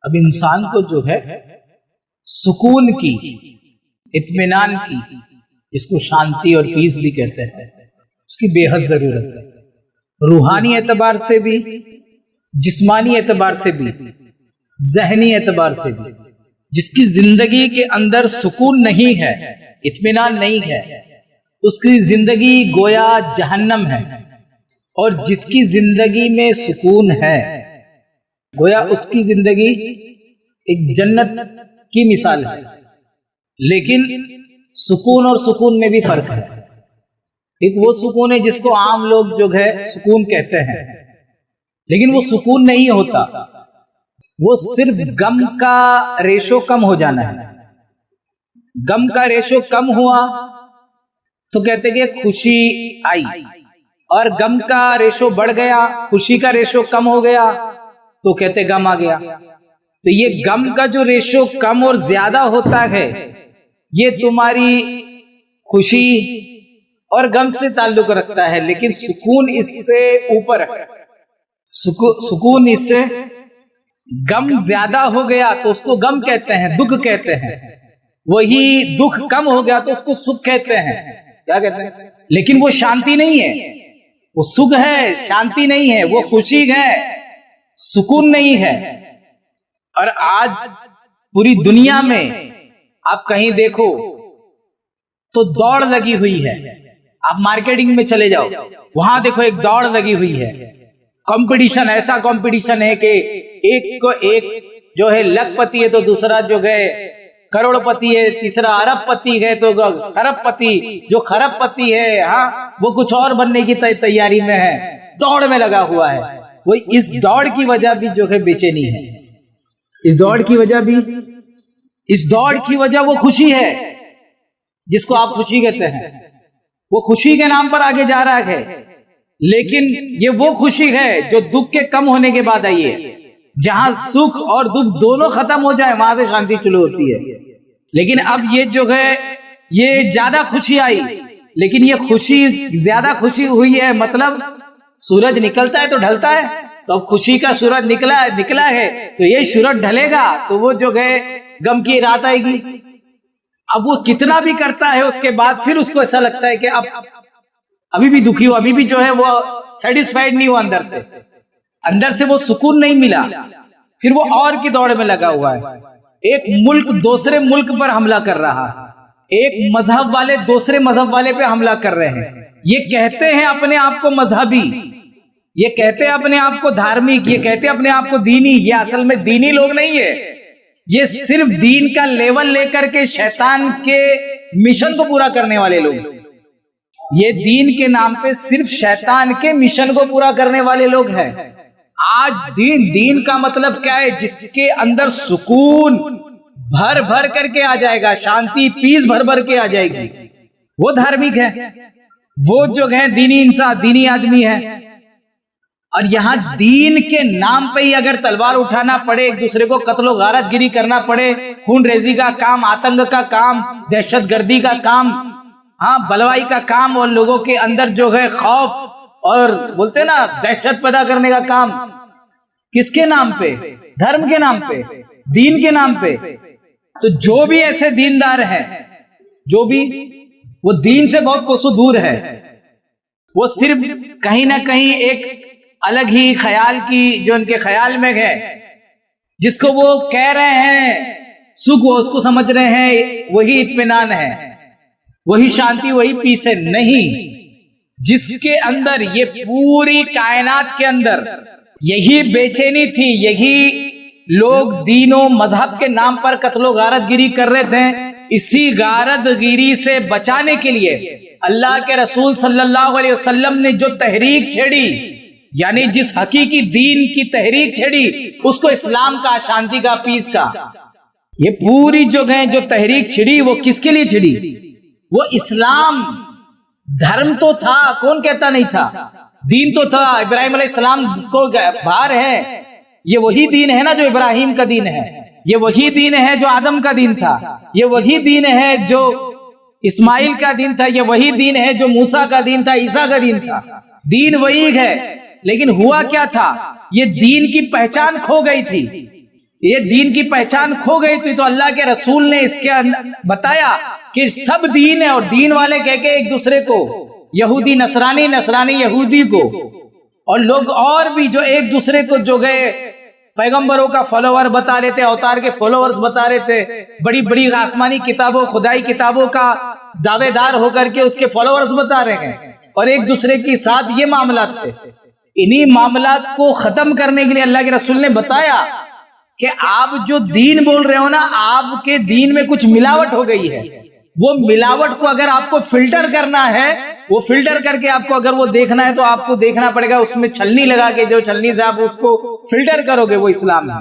اب انسان کو جو ہے سکون کی، اطمینان کی، اس کو شانتی اور پیس بھی کہتے ہیں، اس کی بے حد ضرورت ہے، روحانی اعتبار سے بھی، جسمانی اعتبار سے بھی، ذہنی اعتبار سے بھی۔ جس کی زندگی کے اندر سکون نہیں ہے، اطمینان نہیں ہے، اس کی زندگی گویا جہنم ہے، اور جس کی زندگی میں سکون ہے گویا اس کی زندگی ایک جنت کی مثال ہے۔ لیکن سکون اور سکون میں بھی فرق ہے۔ ایک وہ سکون ہے جس کو عام لوگ جو ہے سکون کہتے ہیں، لیکن وہ سکون نہیں ہوتا، وہ صرف غم کا ریشو کم ہو جانا ہے۔ غم کا ریشو کم ہوا تو کہتے کہ خوشی آئی، اور غم کا ریشو بڑھ گیا، خوشی کا ریشو کم ہو گیا تو کہتے غم آ گیا۔ تو یہ غم کا جو ریشو کم اور زیادہ ہوتا ہے یہ تمہاری خوشی اور غم سے تعلق رکھتا ہے، لیکن سکون اس سے اوپر ہے۔ سکون اس سے، غم زیادہ ہو گیا تو اس کو غم کہتے ہیں، دکھ کہتے ہیں، وہی دکھ کم ہو گیا تو اس کو سکھ کہتے ہیں۔ کیا کہتے ہیں؟ لیکن وہ شانتی نہیں ہے، وہ سکھ ہے، شانتی نہیں ہے، وہ خوشی ہے، سکون نہیں ہے۔ اور آج پوری دنیا میں آپ کہیں دیکھو تو دوڑ لگی ہوئی ہے، آپ مارکیٹنگ میں چلے جاؤ وہاں دیکھو ایک دوڑ لگی ہوئی ہے، کمپٹیشن، ایسا کمپٹیشن ہے کہ ایک کو ایک جو ہے لکھ پتی ہے تو دوسرا جو ہے کروڑ پتی ہے، تیسرا ارب پتی ہے تو خرب پتی، جو خرب پتی ہے ہاں وہ کچھ اور بننے کی تیاری میں ہے، دوڑ میں لگا ہوا ہے۔ وہ اس دوڑ کی وجہ بھی جو ہے بے چینی ہے، اس دوڑ کی وجہ بھی، اس دوڑ کی وجہ وہ خوشی ہے جس کو آپ خوشی کہتے ہیں، وہ خوشی کے نام پر آگے جا رہا ہے، لیکن یہ وہ خوشی ہے جو دکھ کے کم ہونے کے بعد آئی ہے۔ جہاں سکھ اور دکھ دونوں ختم ہو جائے وہاں سے شانتی شروع ہوتی ہے۔ لیکن اب یہ جو ہے یہ زیادہ خوشی آئی، لیکن یہ خوشی زیادہ خوشی ہوئی ہے، مطلب سورج نکلتا ہے تو ڈھلتا ہے، تو اب خوشی کا سورج نکلا ہے تو یہ سورج ڈھلے گا تو وہ جو ہے غم کی رات آئے گی۔ اب وہ کتنا بھی کرتا ہے اس کے بعد پھر اس کو ایسا لگتا ہے کہ اب ابھی بھی دکھی ہو، ابھی بھی جو ہے وہ سیٹسفائیڈ نہیں ہوا، اندر سے وہ سکون نہیں ملا، پھر وہ اور کی دوڑ میں لگا ہوا ہے۔ ایک ملک دوسرے ملک پر حملہ کر رہا ہے، ایک مذہب والے دوسرے مذہب والے پہ حملہ کر رہے ہیں، یہ کہتے ہیں اپنے آپ کو مذہبی، یہ کہتے ہیں اپنے آپ کو دھارمک، یہ کہتے ہیں اپنے آپ کو دینی، یہ اصل میں دینی لوگ نہیں ہے، یہ صرف دین کا لیول لے کر کے شیطان کے مشن کو پورا کرنے والے لوگ، یہ دین کے نام پہ صرف شیطان کے مشن کو پورا کرنے والے لوگ ہیں۔ آج دین کا مطلب کیا ہے؟ جس کے اندر سکون بھر بھر کر کے آ جائے گا، شانتی پیس بھر بھر کے آ جائے گی، وہ دھارمک ہے، وہ جو ہے دینی انسان، دینی آدمی ہے۔ اور یہاں دین کے نام پہ ہی اگر تلوار اٹھانا پڑے، ایک دوسرے کو قتل و غارت گیری کرنا پڑے، خون ریزی کا کام، آتنک کا کام، دہشت گردی کا کام، ہاں بلوائی کا کام، اور لوگوں کے اندر جو ہے خوف اور بولتے ہیں نا دہشت پیدا کرنے کا کام، کس کے نام پہ؟ دھرم کے نام پہ، دین کے نام پہ۔ تو جو بھی ایسے دیندار ہیں، جو بھی وہ دین سے بہت کوسوں دور ہے، وہ صرف کہیں نہ کہیں ایک الگ ہی خیال کی جو ان کے خیال میں ہے، جس کو وہ کہہ رہے ہیں سکھ، وہ اس کو سمجھ رہے ہیں وہی اطمینان ہے، وہی شانتی، وہی پیس ہے۔ نہیں، جس کے اندر یہ پوری کائنات کے اندر یہی بے چینی تھی، یہی لوگ دین و مذہب کے نام پر قتل و غارت گیری کر رہے تھے، اسی غارت گیری سے بچانے کے لیے اللہ کے رسول صلی اللہ علیہ وسلم نے جو تحریک چھیڑی، یعنی جس حقیقی دین کی تحریک چھیڑی، اس کو اسلام کا، شانتی کا، پیس کا، یہ پوری جو تحریک چھڑی وہ کس کے لیے چھڑی؟ وہ اسلام، دھرم تو تھا، کون کہتا نہیں تھا، دین تو تھا، ابراہیم علیہ السلام کو باہر ہے، یہ وہی دین ہے نا جو ابراہیم کا دین ہے، یہ وہی دین ہے جو آدم کا دین تھا، یہ وہی دین ہے جو اسماعیل کا دین تھا، یہ وہی دین ہے جو موسیٰ کا دین تھا، عیسیٰ کا دین تھا، دین وہی ہے۔ لیکن ہوا کیا تھا؟ یہ دین کی پہچان کھو گئی تھی، یہ دین کی پہچان کھو گئی تھی تو اللہ کے رسول نے اس کے بتایا کہ سب دین ہے، اور دین والے کہہ کے ایک دوسرے کو، یہودی نصرانی، نصرانی یہودی کو، اور لوگ اور بھی جو ایک دوسرے کو جو گئے پیغمبروں کا فالوور بتا رہے تھے، اوتار کے فالوورز بتا رہے تھے، بڑی بڑی آسمانی کتابوں، خدائی کتابوں کا دعوے دار ہو کر کے اس کے فالوورز بتا رہے ہیں، اور ایک دوسرے کے ساتھ یہ معاملات تھے۔ انہی معاملات کو ختم کرنے کے لیے اللہ کے رسول نے بتایا کہ آپ جو دین بول رہے ہو نا، آپ کے دین میں کچھ ملاوٹ ہو گئی ہے، وہ ملاوٹ کو اگر آپ کو فلٹر کرنا ہے، وہ فلٹر کر کے آپ کو اگر وہ دیکھنا ہے تو آپ کو دیکھنا پڑے گا اس میں چھلنی لگا کے، جو چھلنی سے آپ اس کو فلٹر کرو گے وہ اسلام ہے۔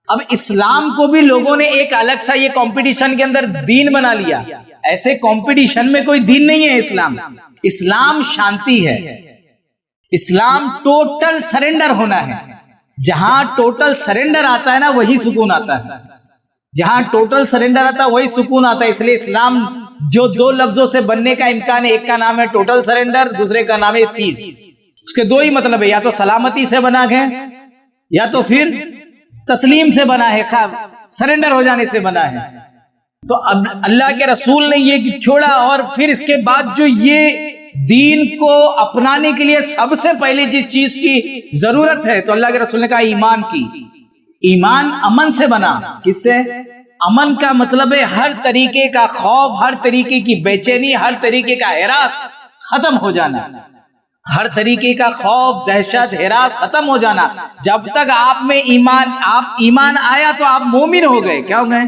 اب اسلام کو بھی لوگوں نے ایک الگ سا یہ کمپٹیشن کے اندر دین بنا لیا۔ ایسے کمپٹیشن میں کوئی دین نہیں ہے اسلام۔ اسلام شانتی ہے، اسلام ٹوٹل سرنڈر ہونا ہے۔ جہاں ٹوٹل سرنڈر آتا ہے نا وہی سکون آتا ہے، جہاں ٹوٹل سرنڈر آتا ہے وہی سکون آتا ہے۔ اس لیے اسلام جو دو لفظوں سے بننے کا امکان ہے، ایک کا نام ہے ٹوٹل سرنڈر، دوسرے کا نام ہے پیس۔ اس کے دو ہی مطلب ہے، یا تو سلامتی سے بنا ہے یا تو پھر تسلیم سے بنا ہے، سرنڈر ہو جانے سے بنا ہے۔ تو اب اللہ کے رسول نے یہ چھوڑا، اور پھر اس کے بعد جو یہ دین کو اپنانے کے لیے سب سے پہلے جس چیز کی ضرورت ہے تو اللہ کے رسول نے کہا ایمان کی۔ ایمان امن سے بنا۔ کس سے؟ امن کا مطلب ہے ہر طریقے کا خوف، ہر طریقے کی بے چینی، ہر طریقے کا ہراس ختم ہو جانا، ہر طریقے کا خوف، دہشت، ہراس ختم ہو جانا۔ جب تک آپ میں ایمان آیا تو آپ مومن ہو گئے۔ کیا ہو گئے؟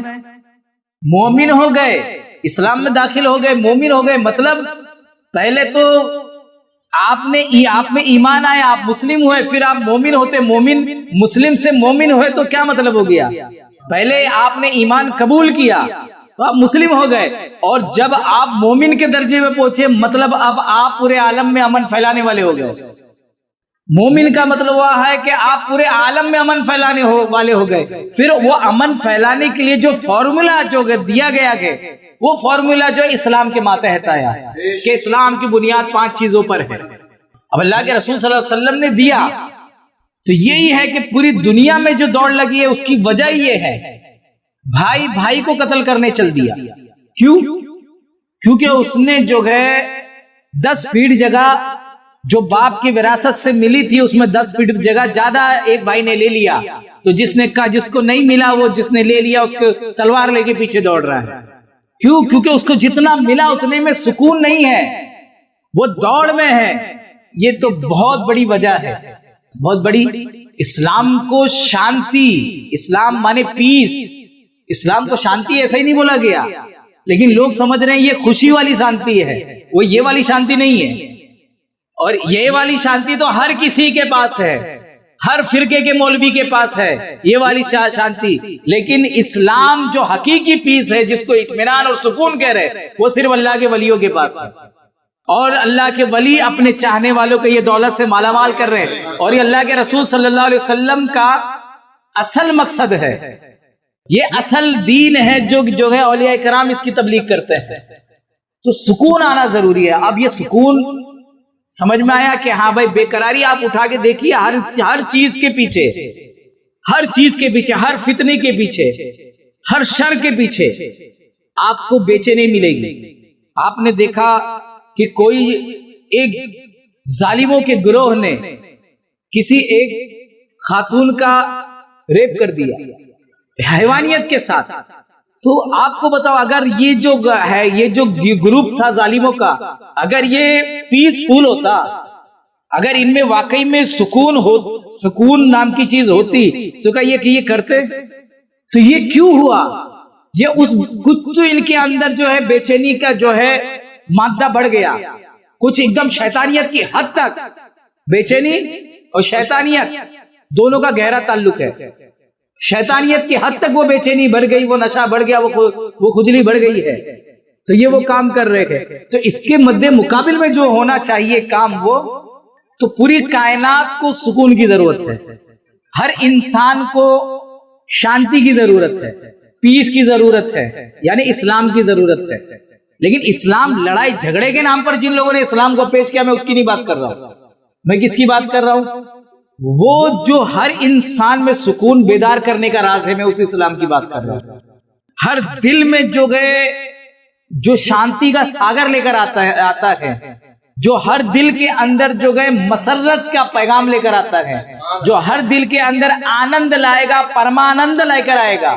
مومن ہو گئے، اسلام میں داخل ہو گئے، مومن ہو گئے۔ مطلب پہلے تو آپ میں ایمان آیا، آپ مسلم ہوئے، پھر آپ مومن ہوتے، مومن مسلم سے مومن ہوئے تو کیا مطلب ہو گیا؟ پہلے آپ نے ایمان قبول کیا تو آپ مسلم ہو گئے، اور جب آپ مومن کے درجے میں پہنچے مطلب اب آپ پورے عالم میں امن پھیلانے والے ہو گئے۔ مومن کا مطلب وہ ہے کہ آپ پورے عالم میں امن پھیلانے والے ہو گئے۔ پھر وہ امن پھیلانے کے لیے جو فارمولا جو دیا گیا ہے وہ فارمولا جو اسلام کے ماتحت آیا کہ اسلام کی بنیاد 5 چیزوں پر ہے۔ اب اللہ کے رسول صلی اللہ علیہ وسلم نے دیا تو یہی ہے کہ پوری دنیا میں جو دوڑ لگی ہے اس کی وجہ یہ ہے، بھائی بھائی کو قتل کرنے چل دیا۔ کیوں؟ کیونکہ اس نے جو ہے 10 فیٹ جگہ جو باپ کی وراثت سے ملی تھی اس میں 10 فیٹ جگہ زیادہ ایک بھائی نے لے لیا، تو جس نے کہا جس کو نہیں ملا وہ جس نے لے لیا اس کو تلوار لے کے پیچھے دوڑ رہا ہے۔ کیوں؟ کیونکہ اس کو جتنا ملا اتنے میں سکون نہیں ہے، وہ دوڑ میں ہے۔ یہ تو بہت بڑی وجہ ہے، بہت بڑی۔ اسلام کو شانتی، اسلام مانے پیس، اسلام کو شانتی ایسا ہی نہیں بولا گیا، لیکن لوگ سمجھ رہے ہیں یہ خوشی والی شانتی ہے، وہ یہ والی شانتی نہیں ہے۔ اور یہ والی شانتی تو ہر کسی کے پاس ہے، ہر فرقے کے مولوی کے پاس ہے یہ والی شانتی، لیکن اسلام جو حقیقی پیس ہے جس کو اطمینان اور سکون کہہ رہے وہ صرف اللہ کے ولیوں کے پاس ہے، اور اللہ کے ولی اپنے چاہنے والوں کو یہ دولت سے مالا مال کر رہے ہیں، اور یہ اللہ کے رسول صلی اللہ علیہ وسلم کا اصل مقصد ہے، یہ اصل دین ہے جو ہے اولیاء کرام اس کی تبلیغ کرتے ہیں۔ تو سکون آنا ضروری ہے۔ اب یہ سکون سمجھ میں آیا کہ ہاں بھائی بے قراری آپ اٹھا کے دیکھیے، ہر چیز کے پیچھے، ہر چیز کے پیچھے، ہر فتنے کے پیچھے، ہر شر کے پیچھے آپ کو بے چینی ملے گی۔ آپ نے دیکھا کہ کوئی ایک ظالموں کے گروہ نے کسی ایک خاتون کا ریپ کر دیا حیوانیت کے ساتھ، تو آپ کو بتاؤ اگر یہ جو ہے یہ جو گروپ تھا ظالموں کا، اگر یہ پیسفل ہوتا، اگر ان میں واقعی میں سکون نام کی چیز ہوتی تو کیا یہ کرتے؟ تو یہ کیوں ہوا؟ یہ اس کچھ ان کے اندر جو ہے بے چینی کا جو ہے مادہ بڑھ گیا، کچھ ایک دم شیطانیت کی حد تک۔ بے چینی اور شیطانیت دونوں کا گہرا تعلق ہے۔ شیطانیت کی حد تک وہ بے چینی بڑھ گئی، وہ نشہ بڑھ گیا، وہ خجلی بڑھ گئی ہے، تو یہ وہ کام کر رہے تھے۔ تو اس کے مد مقابل میں جو ہونا چاہیے کام، وہ تو پوری کائنات کو سکون کی ضرورت ہے، ہر انسان کو شانتی کی ضرورت ہے، پیس کی ضرورت ہے، یعنی اسلام کی ضرورت ہے۔ لیکن اسلام لڑائی جھگڑے کے نام پر جن لوگوں نے اسلام کو پیش کیا، میں اس کی نہیں بات کر رہا ہوں، میں کس کی بات کر رہا ہوں؟ وہ جو ہر انسان میں سکون بیدار کرنے کا راز ہے، میں اس اسلام کی بات کر رہا ہوں. ہر دل میں جو گئے جو شانتی کا ساگر لے کر آتا ہے، جو ہر دل کے اندر جو گئے مسرت کا پیغام لے کر آتا ہے، جو ہر دل کے اندر آنند لائے گا، پرمانند لے کر آئے گا،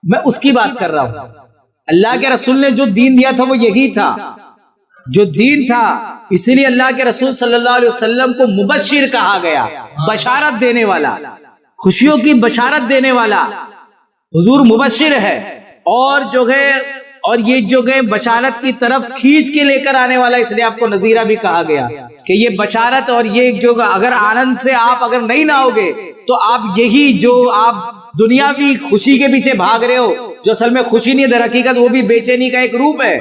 میں اس کی بات کر رہا ہوں. اللہ کے رسول نے جو دین دیا تھا وہ یہی تھا، جو دین تھا. اسی لیے اللہ کے رسول صلی اللہ علیہ وسلم کو مبشر کہا گیا، بشارت دینے والا، خوشیوں کی بشارت دینے والا. حضور مبشر ہے، اور یہ جو گئے بشارت کی طرف کھینچ کے لے کر آنے والا، اس لیے آپ کو نذیرہ بھی کہا گیا کہ یہ بشارت اور یہ جو اگر آنند سے آپ اگر نہیں نہ ہوگے تو آپ یہی جو آپ دنیاوی خوشی کے پیچھے بھاگ رہے ہو، جو اصل میں خوشی نہیں ہے، در حقیقت وہ بھی بے چینی کا ایک روپ ہے،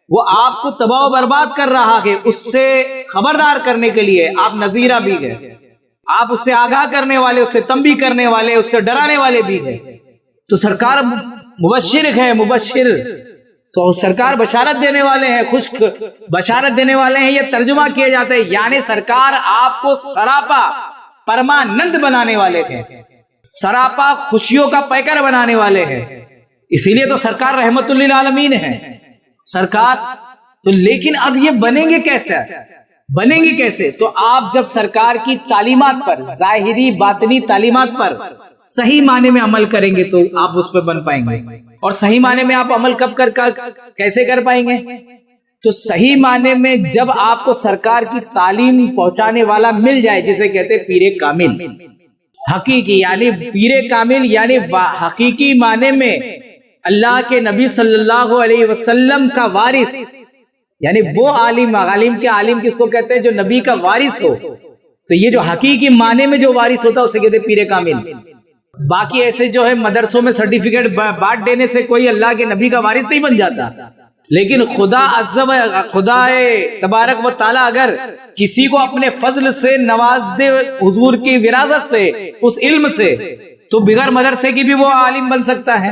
وہ آپ کو تباہ و برباد کر رہا ہے. اس سے خبردار کرنے کے لیے آپ نذیرہ بھی گئے، آپ اس سے آگاہ کرنے والے، اس سے تنبیہ کرنے والے، اس سے ڈرانے والے بھی ہیں. تو سرکار مبشر ہے، مبشر تو سرکار بشارت دینے والے ہیں، خشک بشارت دینے والے ہیں. یہ ترجمہ کیا جاتا ہے، یعنی سرکار آپ کو سراپا پرمانند بنانے والے ہیں، سراپا خوشیوں کا پیکر بنانے والے ہیں. اسی لیے تو سرکار رحمت للعالمین ہے سرکار. تو لیکن اب یہ بنیں گے کیسے؟ تو آپ جب سرکار کی تعلیمات پر، ظاہری باطنی تعلیمات پر صحیح معنی میں عمل کریں گے تو آپ اس پہ بن پائیں گے. اور صحیح معنی میں آپ عمل کیسے کر پائیں گے؟ تو صحیح معنی میں جب آپ کو سرکار کی تعلیم پہنچانے والا مل جائے، جسے کہتے ہیں پیر کامل حقیقی، یعنی پیر کامل یعنی حقیقی معنی میں اللہ کے نبی صلی اللہ علیہ وسلم کا وارث، یعنی وہ عالم کے عالم کس کو کہتے ہیں؟ جو نبی کا وارث ہو. تو یہ جو حقیقی معنی میں جو وارث ہوتا ہے اسے کہتے ہیں پیر کامل. باقی ایسے جو ہے مدرسوں میں سرٹیفکیٹ بانٹ دینے سے کوئی اللہ کے نبی کا وارث نہیں بن جاتا. لیکن خدا تبارک و تعالی اگر کسی کو اپنے فضل سے نواز دے، حضور کی وراثت سے، اس علم سے، تو بغیر مدرسے کی بھی وہ عالم بن سکتا ہے.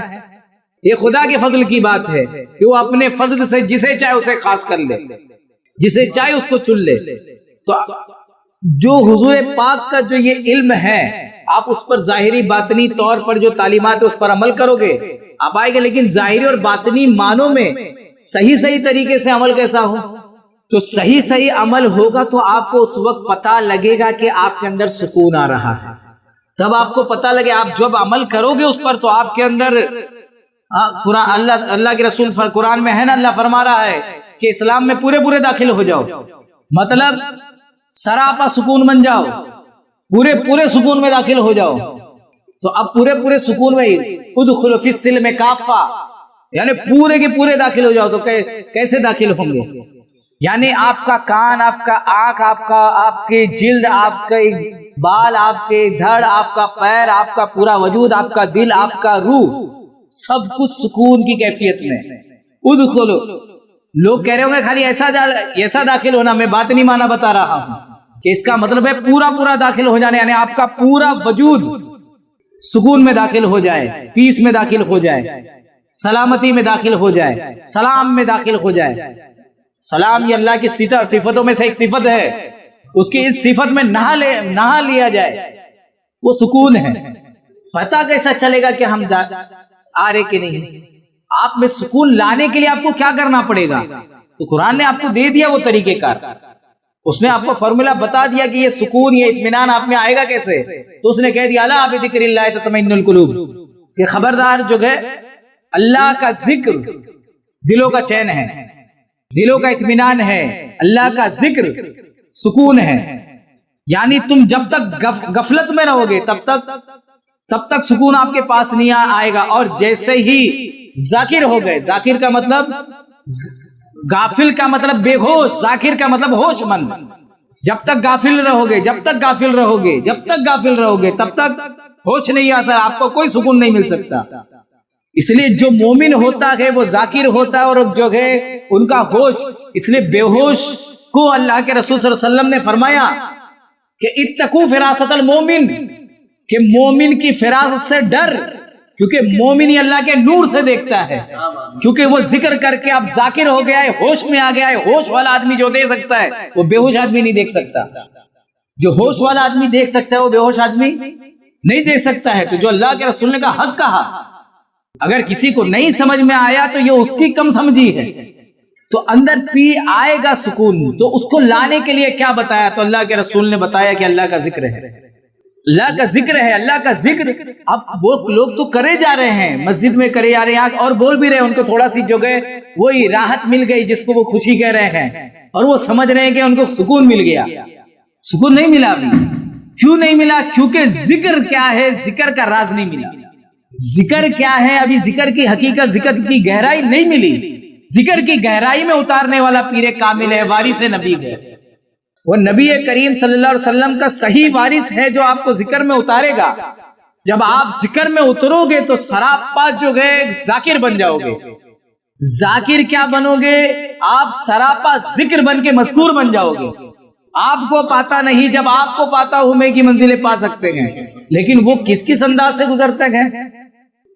یہ خدا کے فضل کی بات ہے کہ وہ اپنے فضل سے جسے چاہے اسے خاص کر لے، جسے چاہے اس کو چن لے. تو جو حضور پاک کا جو یہ علم ہے، آپ اس پر ظاہری باطنی طور پر جو تعلیمات ہے اس پر عمل کرو گے، آپ آئے گے. لیکن ظاہری اور باطنی معنوں میں صحیح طریقے سے عمل کیسا ہو؟ تو صحیح عمل ہوگا تو آپ کو اس وقت پتہ لگے گا کہ آپ کے اندر سکون آ رہا ہے. تب آپ کو پتہ لگے، آپ جب عمل کرو گے اس پر تو آپ کے اندر قرآن اللہ کے رسول قرآن میں ہے نا، اللہ فرما رہا ہے کہ اسلام میں پورے داخل ہو جاؤ، مطلب سراپا سکون بن جاؤ، پورے سکون میں داخل ہو جاؤ. تو اب پورے سکون میں ادخلوا فی السلم کافہ، یعنی پورے کے پورے داخل ہو جاؤ. تو کیسے داخل ہوں گے؟ یعنی آپ کا کان، آپ کا آنکھ، آپ کے جلد، آپ کے بال، آپ کے دھڑ، آپ کا پیر، آپ کا پورا وجود، آپ کا دل، آپ کا روح، سب کچھ سکون کی کیفیت میں. ادخلوا، لوگ کہہ رہے ہوں گے خالی ایسا داخل ہونا، میں بات نہیں مانا بتا رہا ہوں کہ اس کا مطلب ہے پورا داخل ہو جانے، یعنی آپ کا پورا وجود سکون میں داخل ہو جائے، پیس میں داخل ہو جائے، سلامتی میں داخل ہو جائے، سلام میں داخل ہو جائے. سلام یہ اللہ کی صفتوں میں سے ایک صفت ہے، اس کی اس صفت میں نہا لیا جائے، وہ سکون ہے. پتہ کیسا چلے گا کہ ہم آ رہے کہ نہیں؟ آپ میں سکون لانے کے لیے آپ کو کیا کرنا پڑے گا؟ تو قرآن نے آپ کو دے دیا وہ طریقہ کار، اس نے آپ کو فارمولا بتا دیا کہ یہ سکون، یہ اطمینان آپ میں آئے گا کیسے. تو اس نے کہہ دیا الا بذکر اللہ تطمئن القلوب، کہ خبردار جو ہے اللہ کا ذکر دلوں کا چین ہے، دلوں کا اطمینان ہے، اللہ کا ذکر سکون ہے. یعنی تم جب تک غفلت میں رہو گے تب تک سکون آپ کے پاس نہیں آئے گا. اور جیسے ہی ذاکر ہو گئے، ذاکر کا مطلب غافل کا مطلب بے ہوش، ذاکر کا مطلب ہوش مند. جب تک غافل رہو گے تب تک ہوش نہیں آ سکتا، آپ کو کوئی سکون نہیں مل سکتا. اس لیے جو مومن ہوتا ہے وہ ذاکر ہوتا ہے، اور جو ہے ان کا ہوش. اس لیے بے ہوش کو اللہ کے رسول صلی اللہ علیہ وسلم نے فرمایا کہ اتقوا فراست المومن، کہ مومن کی فراست سے ڈر، کیونکہ مومن ہی اللہ کے نور سے دیکھتا ہے. کیونکہ وہ ذکر کر کے اب ذاکر ہو گیا ہے، ہوش میں آ گیا ہے. ہوش والا آدمی جو دیکھ سکتا ہے وہ بے ہوش آدمی نہیں دیکھ سکتا. جو ہوش والا آدمی دیکھ سکتا ہے وہ بے ہوش آدمی نہیں دیکھ سکتا ہے. تو جو اللہ کے رسول نے کہا حق کہا, اگر کسی کو نہیں سمجھ میں آیا تو یہ اس کی کم سمجھی ہے. تو اندر پی آئے گا سکون. تو اس کو لانے کے لیے کیا بتایا؟ تو اللہ کے رسول نے بتایا کہ اللہ کا ذکر ہے, اللہ کا ذکر ہے, اللہ کا ذکر. اب وہ لوگ تو کرے جا رہے ہیں, مسجد میں کرے جا رہے ہیں اور بول بھی رہے ہیں, ان کو تھوڑا سی جو گئے وہی راحت مل گئی جس کو وہ خوشی کہہ رہے ہیں, اور وہ سمجھ رہے ہیں کہ ان کو سکون مل گیا. سکون نہیں ملا ابھی. کیوں نہیں ملا؟ کیونکہ ذکر کیا ہے, ذکر کا راز نہیں ملا. ذکر کیا ہے, ابھی ذکر کی حقیقت, ذکر کی گہرائی نہیں ملی. ذکر کی گہرائی میں اتارنے والا پیر کامل ہے, وارث نبی ہے. وہ نبی کریم صلی اللہ علیہ وسلم کا صحیح وارث ہے جو آپ کو ذکر میں اتارے گا. جب آپ ذکر میں اترو گے تو سراپا جو گئے ذاکر بن جاؤ گے. ذاکر کیا بنو گے؟ آپ سراپا ذکر بن کے مذکور بن جاؤ گے. آپ کو پاتا نہیں, جب آپ کو پاتا ہمیں کی منزلیں پا سکتے ہیں, لیکن وہ کس کس انداز سے گزرتے ہیں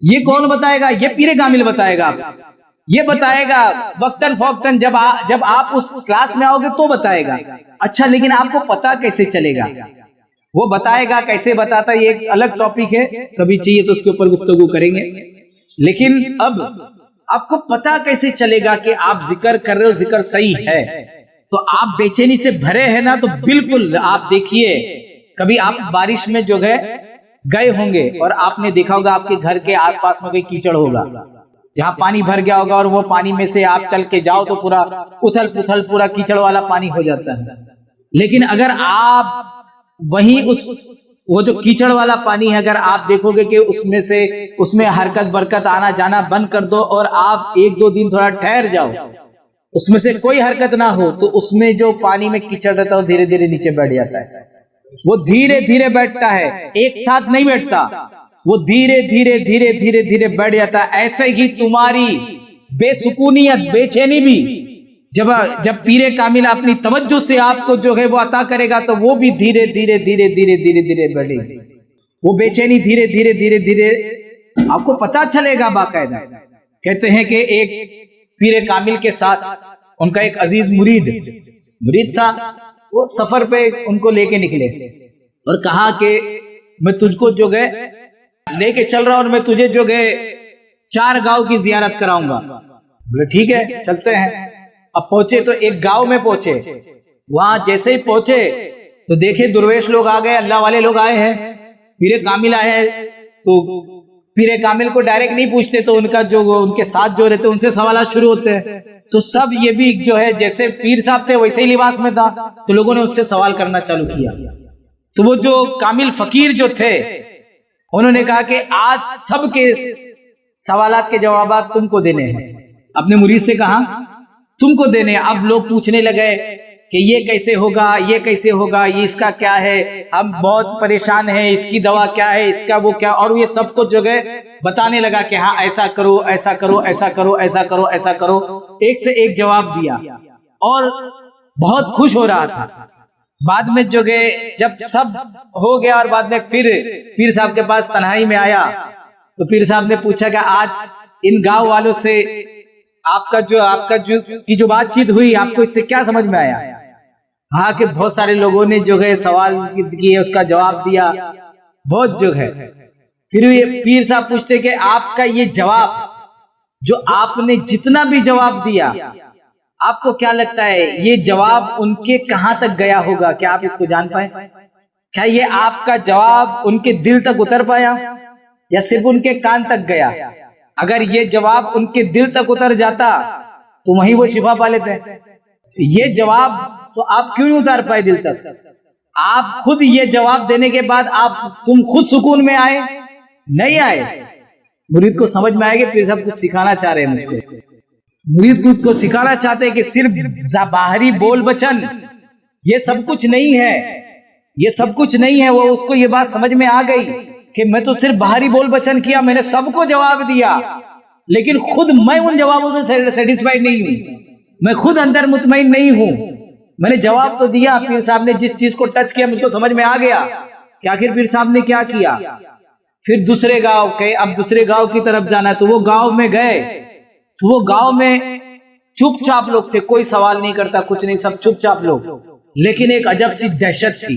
یہ کون بتائے گا؟ یہ پیر کامل بتائے گا. یہ بتائے گا وقتاً فوقتاً, جب آپ اس کلاس میں آؤ گے تو بتائے گا. اچھا لیکن آپ کو پتا کیسے چلے گا؟ وہ بتائے گا, کیسے بتاتا ہے یہ ایک الگ ٹاپک ہے, کبھی چاہیے تو اس کے اوپر گفتگو کریں گے. لیکن اب آپ کو پتا کیسے چلے گا کہ آپ ذکر کر رہے ہو, ذکر صحیح ہے؟ تو آپ بے چینی سے بھرے ہیں نا, تو بالکل آپ دیکھیے, کبھی آپ بارش میں جو ہے گئے ہوں گے اور آپ نے دیکھا ہوگا آپ کے گھر کے آس پاس میں کوئی کیچڑ ہوگا, جہاں پانی بھر گیا ہوگا, اور وہ پانی میں سے آپ چل کے جاؤ تو پورا اتھل پتھل پورا کیچڑ والا پانی ہو جاتا ہے. لیکن اگر آپ وہیں وہ جو کیچڑ والا پانی ہے, اگر آپ دیکھو گے کہ اس میں حرکت برکت آنا جانا بند کر دو, اور آپ ایک دو دن تھوڑا ٹھہر جاؤ, اس میں سے کوئی حرکت نہ ہو, تو اس میں جو پانی میں کیچڑ رہتا ہے وہ دھیرے دھیرے نیچے بیٹھ جاتا ہے. وہ دھیرے دھیرے بیٹھتا ہے, ایک ساتھ نہیں بیٹھتا, وہ دھیرے دھیرے دھیرے دھیرے دھیرے بیٹھ جاتا ہے. ایسے ہی تمہاری بے سکونیت, بے چینی بھی جب پیر کامل اپنی توجہ سے آپ کو جو ہے وہ عطا کرے گا, تو وہ بھی دھیرے دھیرے دھیرے دھیرے دھیرے دھیرے بیٹھے گی. وہ بے چینی دھیرے دھیرے دھیرے دھیرے آپ کو پتا چلے گا. باقاعدہ کہتے ہیں کہ ایک پیر کامل کے ساتھ ان کا ایک عزیز مرید تھا. وہ سفر پہ ان کو لے کے نکلے اور کہا کہ میں تجھ کو جو گئے لے کے چل رہا ہوں, اور میں تجھے جو گئے 4 گاؤں کی زیارت کراؤں گا. بولے ٹھیک ہے چلتے ہیں. اب پہنچے تو ایک گاؤں میں پہنچے. وہاں جیسے ہی پہنچے تو دیکھے درویش لوگ آ گئے, اللہ والے لوگ آئے ہیں, پیر کامل آئے ہیں. تو پیر کامل کو ڈائریکٹ نہیں پوچھتے, تو ان کا جو ان کے ساتھ جو رہتے ان سے سوالات شروع ہوتے ہیں. تو سب یہ بھی جو ہے جیسے پیر صاحب تھے ویسے ہی لباس میں تھا, تو لوگوں نے اس سے سوال کرنا چالو کیا. تو وہ جو کامل فقیر جو تھے انہوں نے کہا کہ آج سب کے سوالات کے جوابات تم کو دینے ہیں. اپنے مرید سے کہا تم کو دینے. اب لوگ پوچھنے لگے کہ یہ کیسے ہوگا, یہ کیسے ہوگا, یہ اس کا کیا ہے, ہم بہت پریشان ہیں, اس کی دوا کیا ہے, اس کا وہ کیا, اور یہ سب کو جو ہے بتانے لگا کہ ہاں ایسا کرو, ایسا کرو, ایسا کرو, ایسا کرو, ایسا کرو. ایک سے ایک جواب دیا اور بہت خوش ہو رہا تھا. بعد میں جو گئے جب سب ہو گیا, اور بعد میں پھر پیر صاحب کے پاس تنہائی میں آیا, تو پیر صاحب نے پوچھا کہ آج ان گاؤں والوں سے آپ کا جو بات چیت ہوئی, آپ کو اس سے کیا سمجھ میں آیا؟ ہاں کہ بہت سارے لوگوں نے جو ہے سوال کیے, اس کا جواب دیا بہت جو ہے. پھر یہ پیر صاحب پوچھتے کہ آپ کا یہ جواب, جو آپ نے جتنا بھی جواب دیا, آپ کو کیا لگتا ہے یہ جواب ان کے کہاں تک گیا ہوگا؟ کیا آپ اس کو جان پائے؟ کیا یہ آپ کا جواب ان کے دل تک اتر پایا یا صرف ان کے کان تک گیا؟ اگر یہ جواب ان کے دل تک اتر جاتا تو وہیں وہ شفا پا لیتے. یہ جواب تو آپ کیوں نہیں اتار پائے دل تک؟ آپ خود یہ جواب دینے کے بعد تم خود سکون میں آئے نہیں آئے؟ مرید کو سمجھ میں آئے کہ پیر صاحب کچھ سکھانا چاہ رہے ہیں مجھ کو. مرید کو سکھانا چاہتے ہیں کہ صرف باہری بول بچن یہ سب کچھ نہیں ہے, یہ سب کچھ نہیں ہے. وہ اس کو یہ بات سمجھ میں آ گئی کہ میں تو صرف باہری بول بچن کیا, میں نے سب کو جواب دیا, لیکن خود میں ان جوابوں سے سیٹسفائیڈ نہیں ہوں, میں خود اندر مطمئن نہیں ہوں. میں نے جواب تو دیا, پیر صاحب نے جس چیز کو ٹچ کیا مجھ کو سمجھ میں آ گیا کہ آخر پیر صاحب نے کیا کیا. پھر دوسرے گاؤں کہ اب دوسرے گاؤں کی طرف جانا ہے, تو وہ گاؤں میں گئے. تو وہ گاؤں میں چپ چاپ لوگ تھے, کوئی سوال نہیں کرتا, کچھ نہیں, سب چپ چاپ لوگ. لیکن ایک عجب سی دہشت تھی,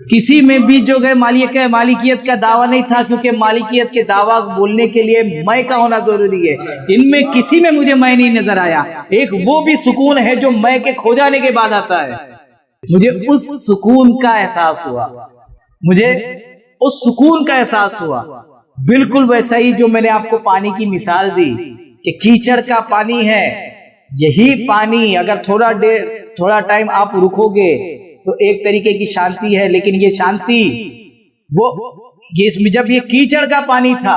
کسی میں بھی جو ہے مالکیت کا دعویٰ نہیں تھا، کیونکہ مالکیت کے دعویٰ بولنے کے لیے میں کا ہونا ضروری ہے۔ ان میں کسی میں مجھے میں نہیں نظر آیا۔ ایک وہ بھی سکون ہے جو میں کے کھو جانے کے بعد آتا ہے، مجھے اس سکون کا احساس ہوا، مجھے اس سکون کا احساس ہوا۔ بالکل ویسا ہی جو میں نے آپ کو پانی کی مثال دی کہ کیچڑ کا پانی ہے، یہی پانی اگر تھوڑا ٹائم آپ رکو گے تو ایک طریقے کی شانتی ہے، لیکن یہ شانتی اس میں جب یہ کیچڑ کا پانی تھا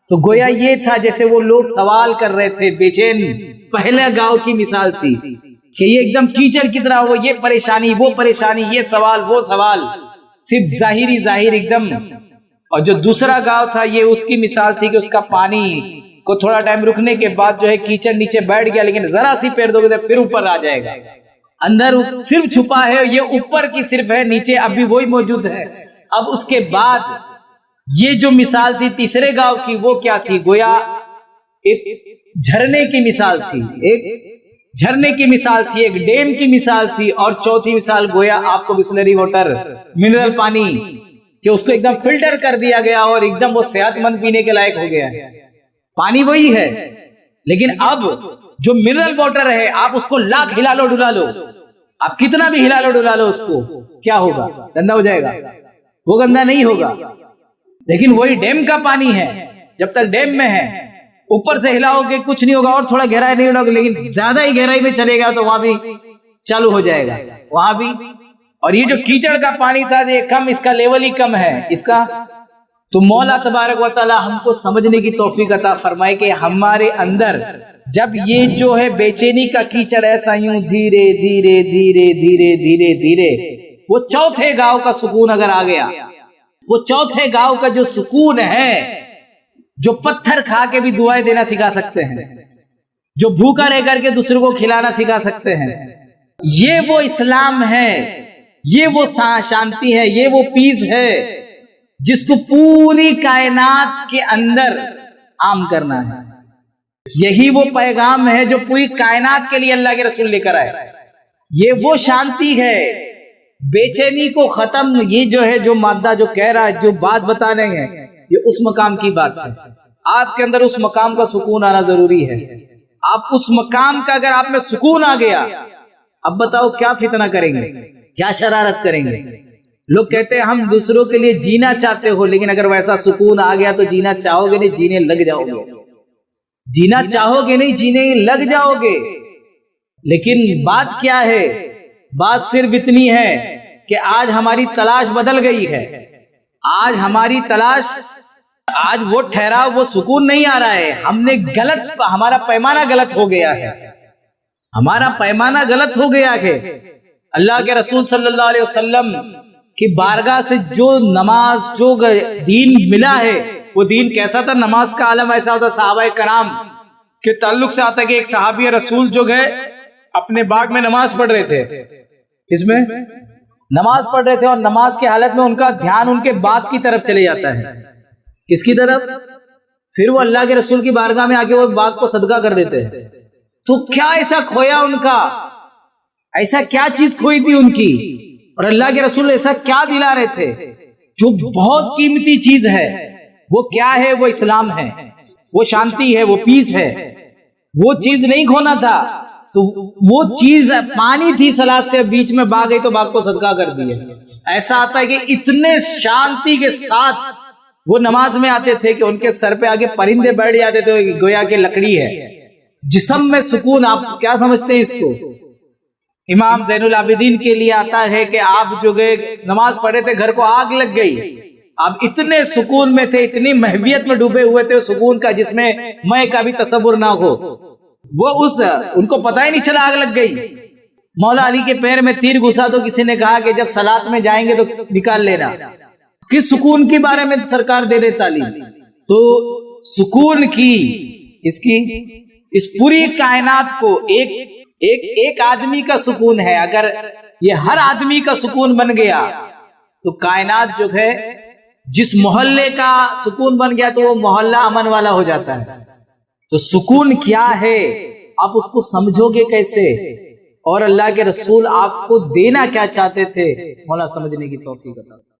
تو گویا یہ تھا جیسے وہ لوگ سوال کر رہے تھے، بے چین پہلے گاؤں کی مثال تھی کہ یہ ایک دم کیچڑ کی طرح ہو، یہ پریشانی وہ پریشانی، یہ سوال وہ سوال، صرف ظاہر ایک دم۔ اور جو دوسرا گاؤں تھا یہ اس کی مثال تھی کہ اس کا پانی کو تھوڑا ٹائم رکنے کے بعد جو ہے کیچڑ نیچے بیٹھ گیا، لیکن ذرا سی پیر دو گے پھر اوپر آ جائے گا، اندر صرف چھپا ہے، یہ اوپر کی صرف ہے، نیچے اب بھی وہی موجود ہے۔ اب اس کے بعد یہ جو مثال تھی تیسرے گاؤں کی وہ کیا تھی؟ گویا ایک جھرنے کی مثال تھی، ایک جھرنے کی مثال تھی، ایک ڈیم کی مثال تھی، اور چوتھی مثال گویا آپ کو بسلری واٹر، منرل پانی، کہ اس کو ایک دم فلٹر کر دیا گیا اور ایک دم وہ صحت مند پینے کے لائق ہو گیا ہے۔ پانی وہی ہے، لیکن اب جو منرل واٹر ہے آپ اس کو لاکھ ہلا لو ڈلا لو، آپ کتنا بھی ہلا لو ڈلا لو، اس کو کیا ہوگا؟ گندا ہو جائے گا، وہ گندا نہیں ہوگا۔ لیکن وہی ڈیم کا پانی ہے، جب تک ڈیم میں ہے اوپر سے ہلاؤ گے کچھ نہیں ہوگا، اور تھوڑا گہرائی نہیں ہوگا، لیکن زیادہ ہی گہرائی میں چلے گا تو وہاں بھی چالو ہو جائے گا، وہاں بھی۔ اور یہ جو کیچڑ کا پانی تھا یہ کم، اس کا لیول ہی کم ہے اس کا۔ تو مولا تبارک و تعالی ہم کو سمجھنے کی توفیق عطا فرمائے کہ ہمارے اندر جب یہ جو ہے بے چینی کا کیچڑ ایسا یوں دھیرے دھیرے دھیرے دھیرے دھیرے دھیرے وہ چوتھے گاؤں کا سکون اگر آ گیا، وہ چوتھے گاؤں کا جو سکون ہے، جو پتھر کھا کے بھی دعائیں دینا سکھا سکتے ہیں، جو بھوکا رہ کر کے دوسروں کو کھلانا سکھا سکتے ہیں، یہ وہ اسلام ہے، یہ وہ شانتی ہے، یہ وہ پیس ہے جس کو پوری کائنات کے اندر عام کرنا ہے۔ یہی وہ پیغام ہے جو پوری کائنات کے لیے اللہ کے رسول لے کر آئے۔ یہ وہ شانتی ہے، بے چینی کو ختم، یہ جو ہے جو مادہ جو کہہ رہا ہے، جو بات بتا رہے ہیں، یہ اس مقام کی بات ہے۔ آپ کے اندر اس مقام کا سکون آنا ضروری ہے۔ آپ اس مقام کا اگر آپ میں سکون آ گیا، اب بتاؤ کیا فتنہ کریں گے، کیا شرارت کریں گے؟ لوگ کہتے ہیں ہم دوسروں کے لیے جینا چاہتے ہو، لیکن اگر ویسا سکون آ گیا تو جینا چاہو گے نہیں، جینے لگ جاؤ گے، جینا چاہو گے نہیں، جینے لگ جاؤ گے۔ لیکن بات کیا ہے؟ بات صرف اتنی ہے کہ آج ہماری تلاش بدل گئی ہے، آج ہماری تلاش، آج وہ ٹھہراؤ، وہ سکون نہیں آ رہا ہے، ہم نے غلط، ہمارا پیمانہ غلط ہو گیا ہے، ہمارا پیمانہ غلط ہو گیا ہے۔ اللہ کے رسول صلی اللہ علیہ وسلم کی بارگاہ سے جو نماز، جو دین ملا ہے، وہ دین کیسا تھا؟ نماز کا عالم ایسا ہوتا، صحابہ کرام کے تعلق سے آتا کہ ایک صحابی رسول جو گئے اپنے باغ میں نماز پڑھ رہے تھے، کس میں؟ نماز پڑھ رہے تھے، اور نماز کی حالت میں ان کا دھیان ان کے باغ کی طرف چلے جاتا ہے۔ کس کی طرف؟ پھر وہ اللہ کے رسول کی بارگاہ میں آ کے وہ باغ کو صدقہ کر دیتے ہیں۔ تو کیا ایسا کھویا ان کا؟ ایسا کیا چیز کھوئی تھی ان کی؟ اور اللہ کے رسول ایسا کیا دلا رہے تھے جو بہت قیمتی چیز ہے؟ وہ کیا ہے؟ وہ اسلام ہے، وہ شانتی ہے، وہ پیس ہے۔ وہ چیز نہیں کھونا تھا، تو وہ چیز پانی تھی، سلاد سے بیچ میں باغ گئی تو باغ کو صدقہ کر دیا۔ ایسا آتا ہے کہ اتنے شانتی کے ساتھ وہ نماز میں آتے تھے کہ ان کے سر پہ آگے پرندے بیٹھ جاتے تھے، گویا کہ لکڑی ہے۔ جسم میں سکون، آپ کیا سمجھتے ہیں اس کو؟ امام زین العابدین کے لیے آتا ہے کہ آپ جو گئے نماز پڑھے تھے، گھر کو آگ لگ گئی، آپ اتنے سکون میں تھے، اتنی محویت میں ڈوبے ہوئے تھے، سکون کا جس میں میں کا بھی تصور نہ ہو، وہ ان کو پتہ ہی نہیں چلا آگ لگ گئی۔ مولا علی کے پیر میں تیر گھسا تو کسی نے کہا کہ جب صلاۃ میں جائیں گے تو نکال لینا۔ کس سکون کے بارے میں سرکار دے رہے تعلیم؟ تو سکون کی، اس پوری کائنات کو ایک آدمی کا سکون ہے، اگر یہ ہر آدمی کا سکون بن گیا تو کائنات جو ہے، جس محلے کا سکون بن گیا تو وہ محلہ امن والا ہو جاتا ہے۔ تو سکون کیا ہے؟ آپ اس کو سمجھو گے کیسے؟ اور اللہ کے رسول آپ کو دینا کیا چاہتے تھے، مولا سمجھنے کی توفیق عطا